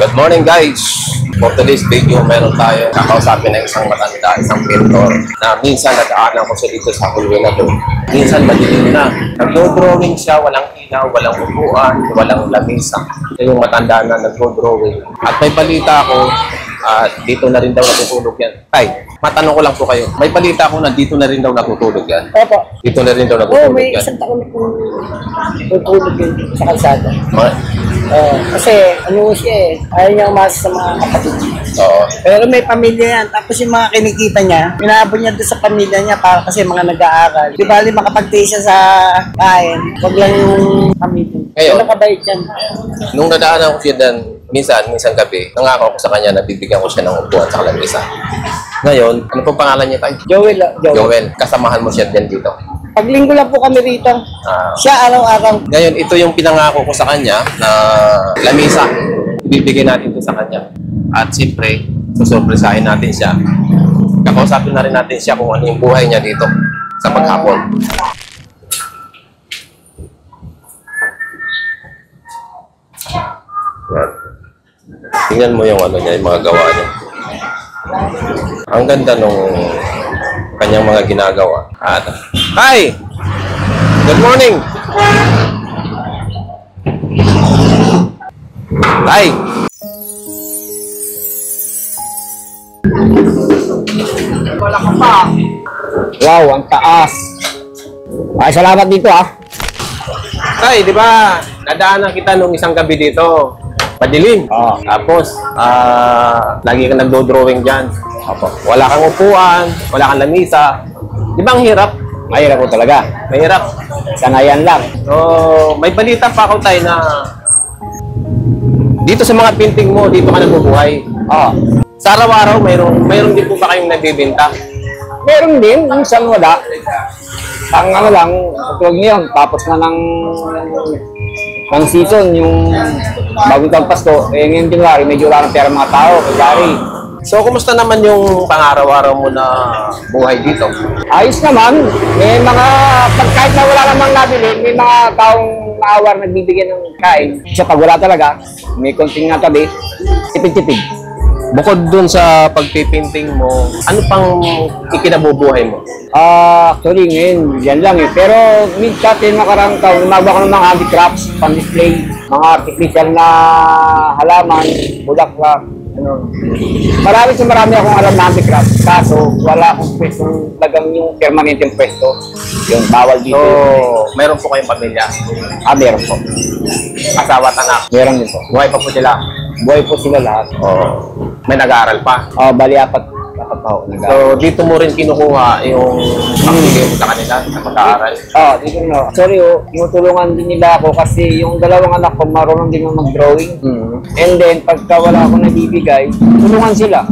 Good morning guys! For today's video, meron tayong kakausapin ng isang matanda, isang pintor na minsan nagaanan ko siya dito sa hallway na to. Minsan madilim na. Nagdo-drawing siya, walang ilaw, walang upuan, walang lamisa. Ito yung matanda na nagdo-drawing. At may balita ako, dito na rin daw natutulog yan. Tay, matanong ko lang po kayo. May balita ako na dito na rin daw natutulog yan. Opo. Dito na rin daw natutulog yan. Oo, may isang taon na po natutulog yun sa kalsada. Kasi ano siya eh, ayaw niya umasa sa mga kapatid niya. Oo. Pero may pamilya yan. Tapos yung mga kinikita niya, pinaabot niya doon sa pamilya niya para kasi mga nag-aaral. Di bali makapag-taste siya sa kain, wag lang yung pamilya. Ngayon, ano kabait yan? Nung nadaanan ko siya dan, minsan gabi, nangako ko sa kanya na bibigyan ko siya ng upuan sa lamesa. Ngayon, ano pong pangalan niya tayo? Joel. Joel. Kasamahan mo siya din dito. Paglinggo lang po kami rito. Siya araw-araw. Ngayon, ito yung pinangako ko sa kanya na lamesa. Ibibigay natin ito sa kanya. At siyempre, susurpresahin natin siya. Kakausapin na rin natin siya kung ano yung buhay niya dito sa maghapon. Yan. Tingnan mo yung ano niya, yung mga gawa niya. Ang ganda nung kanyang mga ginagawa. Hi! Good morning! Hi! Wala ka pa. Wow, ang taas. Ay, salamat dito ah. Tay, di ba, nadaanan kita nung isang gabi dito. Madilim. Tapos, lagi kang nagdo-drawing dyan. Wala kang upuan, wala kang lamisa. Di ba ang hirap? Mahirap po talaga. Mahirap. Sanayan lang. So, may balita pa ako tayo na dito sa mga painting mo, dito ka nabubuhay. Sa araw-araw, mayroon din po ba kayong nagbibenta? Meron din, minsan wala. Ang ano lang, tulog niyon, tapos na ng season, yung bagong taong Pasko, ngayon January, medyo wala ng pera mga tao, February. So, kumusta naman yung pang-araw-araw mo na buhay dito? Ayos naman, may mga, kahit na wala namang nabili, may mga taong maawar nagbibigyan ng kain. Siya pag wala talaga, may konting natabi, tipid-tipid. Bukod dun sa pagpipinting mo, ano pang ikinabubuhay mo? Actually ngayon, yan lang eh. Pero minsan makarang taon, gumagawa ko ng mga handicrafts, pang-display, mga artificial na halaman, bulaklak, ano. Marami akong alam na handicrafts. Kaso, wala akong pwestong lagang yung permanenteng pwesto. Yung bawal dito. So, meron po kayong pamilya? Meron po. Asawa at anak? Meron din po. Buhay pa po sila? Buhay po sila lahat. May nag-aaral pa? Bali apat pa ako nag-aaral. So, dito mo rin kinukuha yung pamilya mo sa kanila sa pag-aaral? Dito no. Sorry tinutulungan din nila ako kasi yung dalawang anak ko marunong din mag-drawing. And then, pagka wala akong nabibigay, tulungan sila.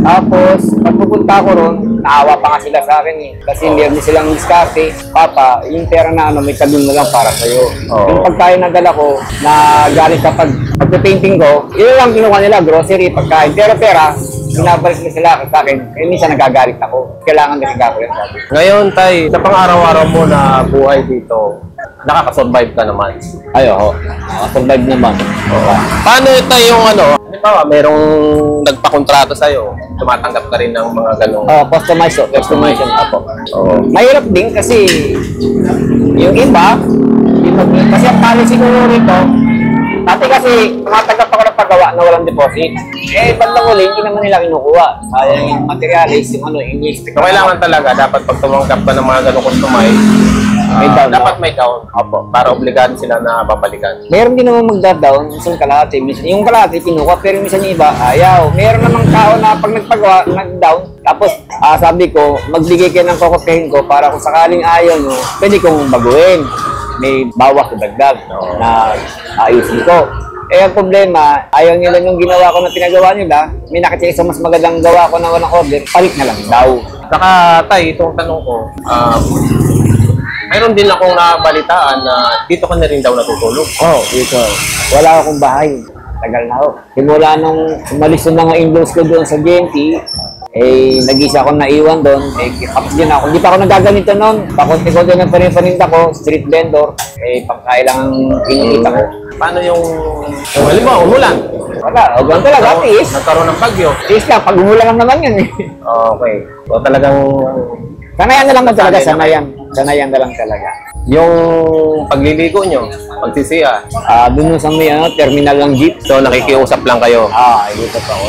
Tapos, pag pupunta ko ron, naawa pa nga sila sa akin eh. Kasi meron din silang diskarte. Papa, yung pera na may talon na lang para sa'yo. Yung pagkain na dala ko, na galing sa pagpapainting ko, yun lang kinuha nila, grocery, pagkain. Pero pera, binabalik na sila sa akin. Kaya minsan nagagalit ako. Kailangan din gagawin sabi. Ngayon, tay, sa pang-araw-araw mo na buhay dito, nakaka-survive ka naman? Ay, oo. Survive naman. Paano ito yung ano? Halimbawa, merong nagpakontrato sa'yo, tumatanggap ka rin ng mga ganong... Customization. Mahirap din kasi yung iba, kasi ang policy ko rito, dati kasi tumatanggap ako ng paggawa na walang deposit. Bandang uli, hindi naman nila kinukuha. Sayang yung materialis, yung ini-expect. So, kailangan talaga, dapat pag tumanggap ka ng mga ganong customize, dapat may down. Para obligado sila na babalikan. Meron din naman magda-down, minsan kalahati. Yung kalahati pinukuha, pero minsan yung iba, ayaw. Meron namang tao na pag nagpagawa, nag-down. Tapos, sabi ko, magbigay kayo ng kokotehin ko para kung sakaling ayaw nyo, pwede kong baguhin. May bawas o dagdag na ayusin ko. Ang problema, ayaw nila nung ginawa ko na pinagawa nila, may nakita isang mas magandang gawa ko na walang order, palit na lang daw. Saka, tay, itong tanong ko, mayroon din akong nabalitaan na dito ka na rin daw natutulog. Dito. Wala akong bahay. Tagal na ako. Simula nung umalis yung mga in-laws ko doon sa GMT, nag-isa akong naiwan doon, kapos din ako. Hindi pa ako nagaganito noon. Pakunti-kunti ng paninda ko, street vendor, pangkailangan kinikita ko. Paano yung halimbawa, umulan? Wala, o ganun talaga, tiis. Nagkaroon ng bagyo. Tiis lang, pag umulan lang naman yan eh. Okay. So talagang Sanayan na lang na talaga, sanayan. Sanayan na lang talaga. yung pagliligo nyo, pagsisiya. Doon sa may terminal ng jeep. So nakikiusap lang kayo. Ito pa ako.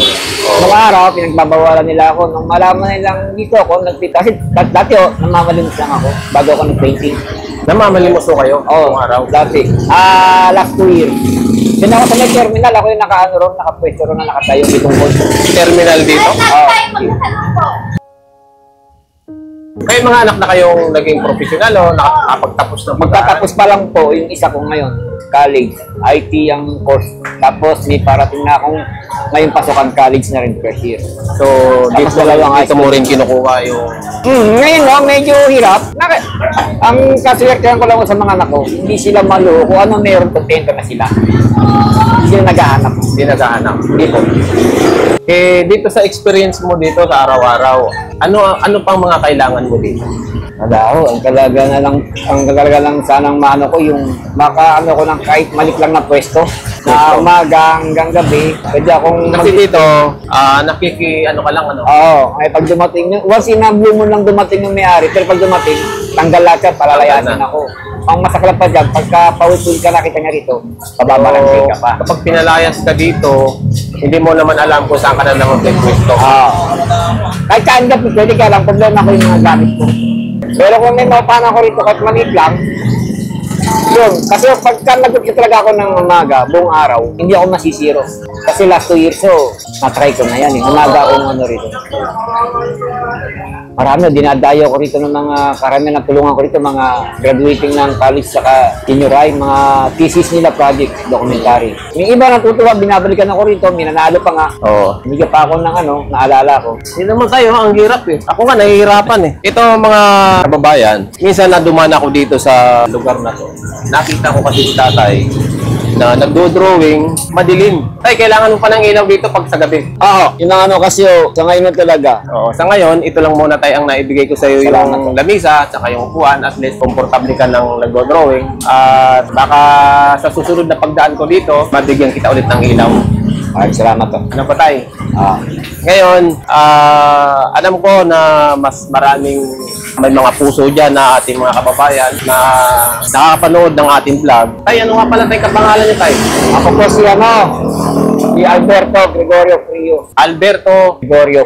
Nung araw, pinagbabawalan nila ako. Nung malaman nilang dito ako, nagpita. Kasi dati namamalimos lang ako bago ako nag-painting. Namamalimos ko kayo Oo, nung araw. dati. Last 2 years. Doon ako sa may terminal, ako yung nakaano ron, nakapwesto ron na nakatayo ditong posto. Terminal dito. Kayo mga anak na kayong naging professional o nakapagtapos ng Magtatapos pa lang po yung isa ko ngayon, college, IT ang course. Tapos may parating na akong ngayon pasukan college na rin first year. So, dito, dito mo rin kinukuha yung... Ngayon medyo hirap. Ang kaswertehan ko lang sa mga anak ko, hindi sila maluho kung ano meron kontento na sila. Hindi sila naghahanap. Hindi naghahanap. Hindi po. Eh, dito sa experience mo dito sa araw-araw, ano pang mga kailangan mo dito? Ang talaga lang sanang maano ko yung makaano ko ng kahit malik lang na pwesto na umaga hanggang gabi. Pwede akong Kasi dito, ano ka lang, ano? Oo, ay pag dumating, once in a blue moon lang dumating yung may-ari, pero pag dumating, tanggal lahat yan, palalayasin ako. Ang masaklap pa dyan, pagka pawit-pawit ka nakita niya rito, pababalangkay ka pa. Kapag pinalayas ka dito, hindi mo naman alam kung saan ka na naman pwesto. Kahit kaandap, pwede ka lang, problema ko yung mga gamit ko. Pero kung may mapanan ko rito, kahit maliit lang, yun. Kasi pagka nag-upload talaga ako ng umaga, buong araw, hindi ako masisiro. Kasi last 2 years, na-try ko na yan. Umaga ako ng rito. Marami, dinadayo ko rito ng mga karamihan na tulungan ko rito, mga graduating ng college saka senior high, mga thesis nila project, documentary. May iba natutuwa, binabalikan ako rito, may nanalo pa nga. Hindi ka pa ako ng naalala ko. Hindi naman tayo, ang hirap eh. Ako nga, nahihirapan eh. Ito mga kababayan, minsan na dumaan ako dito sa lugar na to. Nakita ko kasi si tatay na nagdo-drawing, madilim. Tay, kailangan mo pa ng ilaw dito pag sa gabi. Yun ang kasi sa ngayon na talaga. Sa ngayon, ito lang muna tayo ang naibigay ko sa iyo, yung lamisa, tsaka yung upuan, at least komportable ka ng nagdo-drawing. At baka sa susunod na pagdaan ko dito, mabigyan kita ulit ng ilaw. Salamat to. Ano pa tayo? Ngayon, alam ko na mas maraming may mga puso dyan na ating mga kababayan na nakakapanood ng ating vlog. Tay, ano nga pala tayo kapangalan niyo, tay? Ako po si si Alberto Gregorio Frio. Alberto Gregorio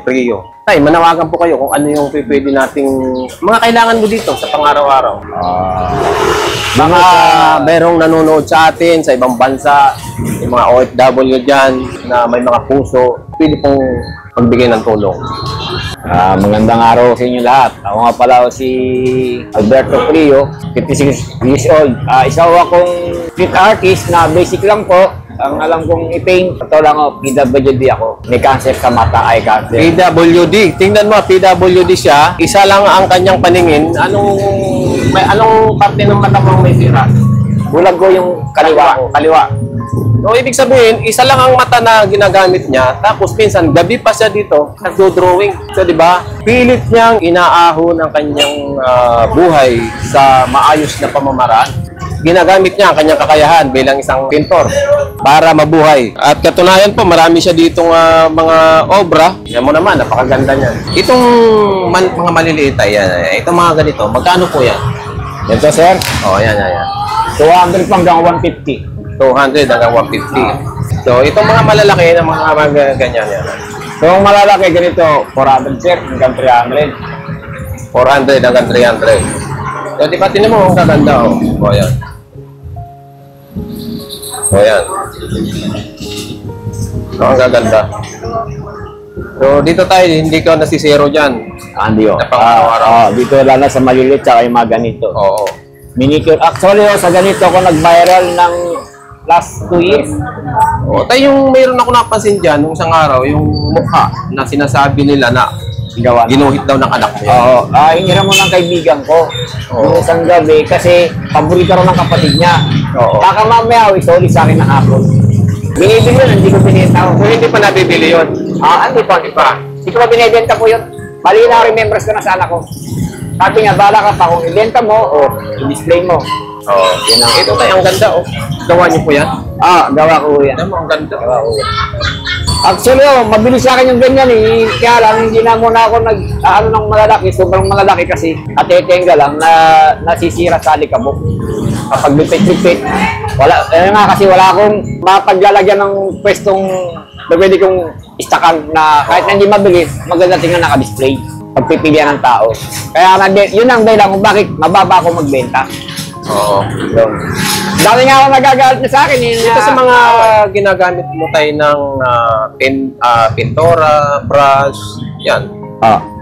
Frio. Tay, manawagan po kayo kung ano yung pwede nating mga kailangan mo dito sa pang-araw-araw. Mga merong nanonood sa atin sa ibang bansa, yung mga OFW dyan na may mga puso, pwede pong magbigay ng tulong. Magandang araw sa inyo lahat. Ako nga pala si Alberto Frio, 56 years old. Isa akong street artist na basic lang po. Ang alam kong i-paint, ito lang PWD ako. May cancer sa mata, eye cancer. PWD. Tingnan mo, PWD siya. Isa lang ang kanyang paningin. Anong parte ng mata mo may sira? Bulag ko yung kaliwa ko. Kaliwa. So, ibig sabihin, isa lang ang mata na ginagamit niya. Tapos, minsan, gabi pa siya dito, nagdo-drawing. So, di ba? Pilit niyang inaahon ang kanyang buhay sa maayos na pamamaraan. Ginagamit niya ang kanyang kakayahan bilang isang pintor para mabuhay. At katunayan po, marami siya ditong mga obra. Yan mo naman, napakaganda niya. Itong mga maliliit ay yan. Itong mga ganito, magkano po yan? Ito, sir? Yan. 200 hanggang 150. 200 hanggang 150. So, itong mga malalaki na mga ganyan yan. So, yung malalaki ganito, 400, sir, hanggang 300. 400 hanggang 300. So, di ba, tinan mo, ang gaganda, yan. Yan. Ang gaganda. So, dito tayo, hindi ka nasisero dyan. Hindi dito lang na sa maliliit tsaka yung mga ganito. Miniature. Actually, sa ganito ako nag-viral ng last 2 years. Tayo yung mayroon ako napansin dyan, nung isang araw, yung mukha na sinasabi nila na ginuhit daw ng anak niya. Hinira mo ng kaibigan ko. Yung isang gabi, kasi paborito rin ng kapatid niya. Baka mamaya, isoli sa akin ng hapon. Binibili yun, hindi ko binenta. So, hindi pa nabibili yun? Hindi pa. Hindi ko pa binibenta po yun. Bali na remembers ko na sa anak ko. Sabi nga, bala ka pa kung ibenta mo o i-display mo. Oo. Yun ang- Ito tayo, ang ganda oh. Gawa niyo po yan? Gawa ko yan. Alam mo, ang ganda. Gawa ko yan. Actually, mabilis sa akin yung ganyan eh. Kaya lang, hindi na muna ako ano ng malalaki, sobrang malalaki kasi atetenga lang na nasisira sa alikabok. Kapag lipit-lipit, wala, nga kasi wala akong mapaglalagyan ng pwestong pwede kong istakan na kahit na hindi mabilis, maganda tingnan naka-display. Pagpipilian ng tao. Kaya yun ang dahilan kung bakit mababa ako magbenta. Oo. Yun. Dami nga ako nagagalit na sa akin. Ito sa mga ginagamit mo tayo ng pintora, brush, yan.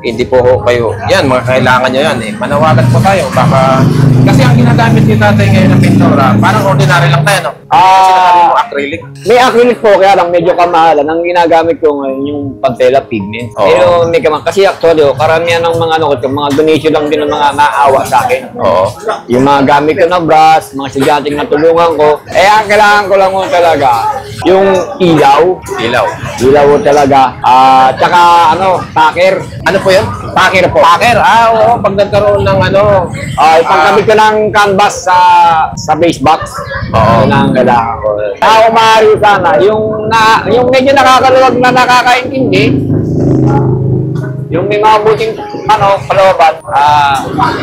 Hindi po kayo, yan, mga kailangan nyo yan eh. Manawagan po tayo, baka, kasi ang ginagamit ni tatay ngayon ng pintura, parang ordinary lang tayo, no? Sinasabi mo acrylic. May acrylic po, kaya lang medyo kamahalan. Ang ginagamit ko ngayon yung pagtela pigment. Oo. Pero may kasi actually, karamihan ng mga mga donation lang din ng mga naawa sa akin. Oo. Yung mga gamit ko na brush, mga estudyanteng natulungan ko. Ang kailangan ko lang mo talaga, yung ilaw. Ilaw. Ilaw ko talaga. Tsaka packer. Ano po yun? Packer po. Packer? Oo, pag nagkaroon ng Ipangkabit ko ng canvas sa base box. Oo. Yun ang kailangan ko. Umari sana, yung medyo nakakaluwag na nakakaintindi, yung may mga buting kalooban,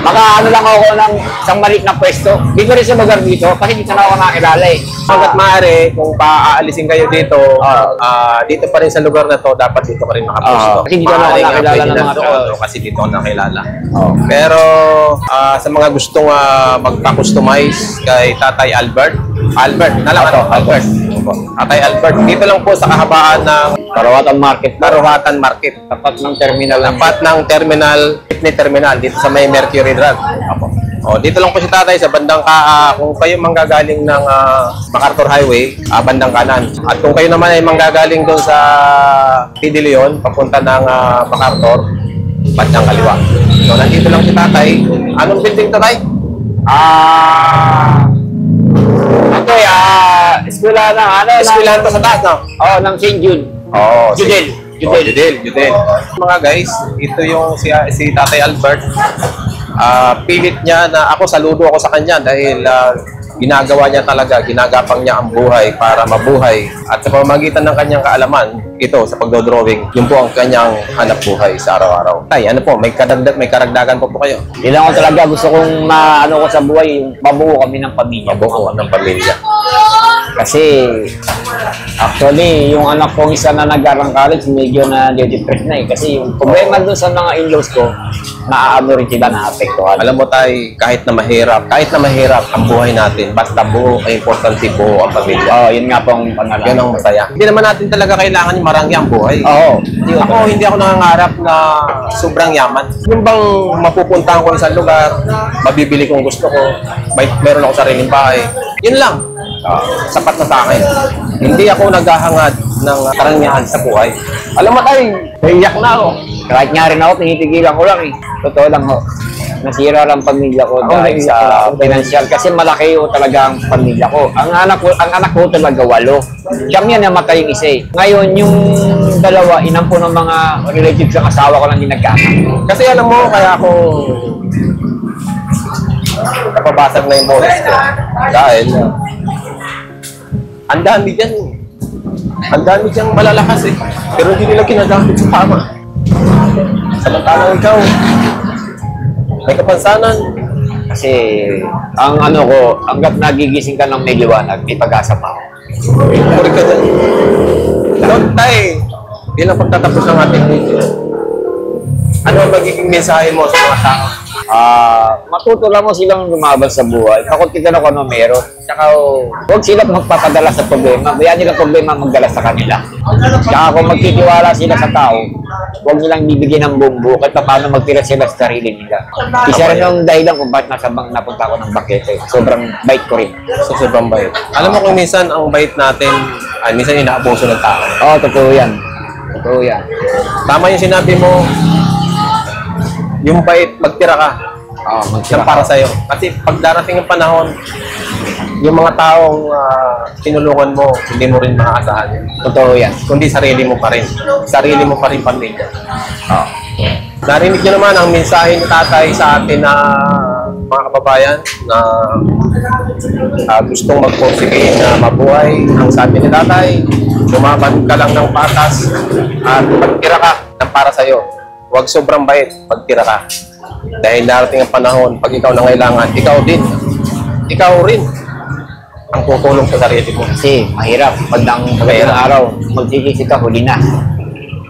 maka lang ako ng isang maliit na pwesto. Dito rin sa lugar dito, kasi dito na ako nakilala eh. Hanggat maaari, kung paaalisin kayo dito, dito pa rin sa lugar na to, dapat dito pa rin makapusto. Kasi dito na ako nakilala ng mga tao. Kasi dito ako nakilala. Pero sa mga gustong magpa-customize kay Tatay Albert, Albert. Tatay Albert, dito lang po sa kahabaan ng Karawatan Market. Karuhatan Market. Tapat ng terminal lang. Tapat ng Jeepney Terminal, dito sa may Mercury Drive. Dito lang po si Tatay sa bandang kung kayo manggagaling ng MacArthur Highway, bandang kanan. At kung kayo naman ay manggagaling doon sa P. De Leon, papunta ng MacArthur, bandang kaliwa. So, nandito lang si Tatay. Anong building to, Tay? Eskwela na, Eskwelahan pa sa taas, no? ng St. Jude. Judel. Mga guys, ito yung si Tatay Albert. Pilit niya na saludo ako sa kanya dahil ginagawa niya talaga, ginagapang niya ang buhay para mabuhay. At sa pamamagitan ng kanyang kaalaman, ito sa pagdodrawing, yun po ang kanyang hanap buhay sa araw-araw. Tay, may karagdagan po kayo? Yun lang talaga gusto kong ko sa buhay, yung mabuo kami ng pamilya. Mabuo ng pamilya. Kasi actually, yung anak kong isa na nag-arang college, medyo na depressed na eh. Kasi yung problema doon sa mga in-laws ko, naaano rin sila, naapektuhan. Alam mo tayo, kahit na mahirap ang buhay natin, basta buo, ay importante buo ang pamilya. Yun nga pong pangalan. Yun ang masaya. Hindi naman natin talaga kailangan yung marangya ang buhay. Hindi ako nangangarap na sobrang yaman. Yung bang mapupuntahan ko isang lugar, mabibili kong gusto ko, meron ako sariling bahay. Yun lang. Sapat na sa akin. Hindi ako naghahangad ng karangyaan sa buhay. Alam mo tayo, naiyak na ako. Kahit nga rin ako, tinitigilan ko lang eh. Totoo lang ho. Nasira lang pamilya ko dahil sa financial. Kasi malaki ho talaga ang pamilya ko. Ang anak ko talaga 8. Siyam yan namatay yung isa eh. Ngayon, yung dalawa, inampo ng mga relatives ng asawa ko lang din nagkaanak. Kasi alam mo, kaya ako napabasag na yung boses ko. Dahil ang dami dyan. Ang dami dyan malalakas eh. Pero hindi nila ginagamit sa tama. Samantalang ikaw, may kapansanan. Kasi ang hanggat nagigising ka ng may liwanag, may pag-asa pa ako. Puri ka dyan. Lord, tay, bilang pagtatapos ng ating video, ano ang magiging mensahe mo sa mga tao? Matuto lang mo silang lumaban sa buhay. Kapag kita na kung ano meron. Tsaka huwag silang magpapadala sa problema. Bayan nilang problema magdala sa kanila. Tsaka kung magtitiwala sila sa tao, huwag nilang bibigyan ng bumbu kahit paano magtira sila sa sarili nila. Isa rin yung dahilan kung bakit napunta ako ng bakete. Sobrang bait ko rin. Sobrang bait. Alam mo kung minsan ang bait natin, minsan inaabuso ng tao. Totoo yan. Totoo yan. Tama yung sinabi mo, yung bait, magtira ka. Magtira para sa'yo. Kasi pag darating yung panahon, yung mga taong tinulungan mo, hindi mo rin maaasahan. Totoo yan. Kundi sarili mo pa rin. Sarili mo pa rin pamilya. Narinig niyo naman ang mensahe ni Tatay sa atin na mga kababayan na gustong magpursige na mabuhay. Ang sabi ni tatay, lumaban ka lang ng patas at magtira ka ng para sa'yo. Huwag sobrang bait, pagtira ka. Dahil darating ang panahon, pag ikaw nangailangan, ikaw rin ang tutulong sa sarili mo. Kasi mahirap. Pag ng pagdating ng araw, magsisisi ka, huli na.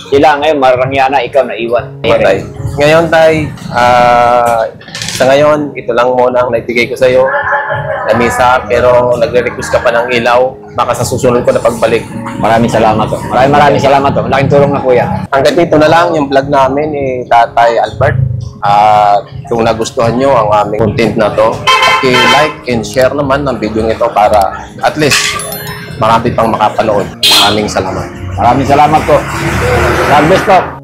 Sila ngayon, marangya na, ikaw na iwan. Patay. Ngayon, tay, sa ngayon, ito lang muna ang naibigay ko sa iyo na misa, pero nagre-request ka pa ng ilaw. Baka sa susunod ko na pagbalik. Maraming salamat to. Maraming salamat to. Malaking tulong na po yan. Hanggang dito na lang yung vlog namin ni Tatay Albert. At kung nagustuhan nyo ang aming content na to, like and share naman ng video ito para at least marami pang makapanood. Maraming salamat. Maraming salamat po. God bless po.